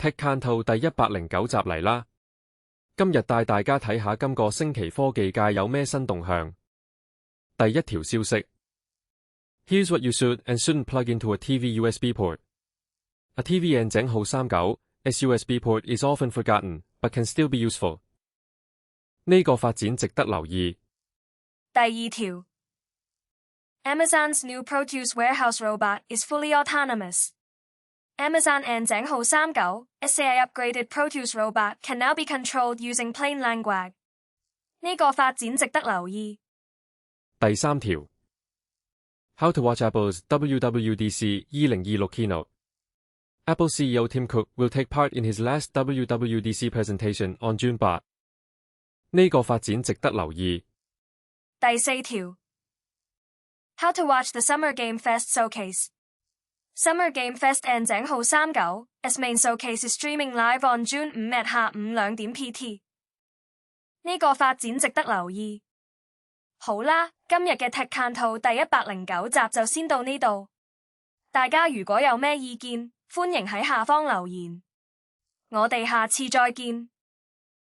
TechCanto 第109集嚟啦！今日帶大家睇下今個星期科技界有咩新動向。第一條消息 ：Here's what you should and shouldn't plug into a TV USB port. A TV 眼井號39 USB port is often forgotten, but can still be useful. 呢個發展值得留意。第二條 Amazon's new Produce Warehouse robot is fully autonomous.Amazon 眼井號39 SAI upgraded Produce robot can now be controlled using plain language. 呢個發展值得留意。第三條 How to watch Apple's WWDC 2026 keynote. Apple CEO Tim Cook will take part in his last WWDC presentation on June 8. 呢個發展值得留意。第四條 How to watch the Summer Game Fest showcase.Summer Game Fest 眼井號39 S main showcase is streaming live on June 5 at 下午2點 PT。呢個發展值得留意。好啦，今日嘅 TechCanto 第109集就先到呢度。大家如果有咩意見，歡迎喺下方留言。我哋下次再見。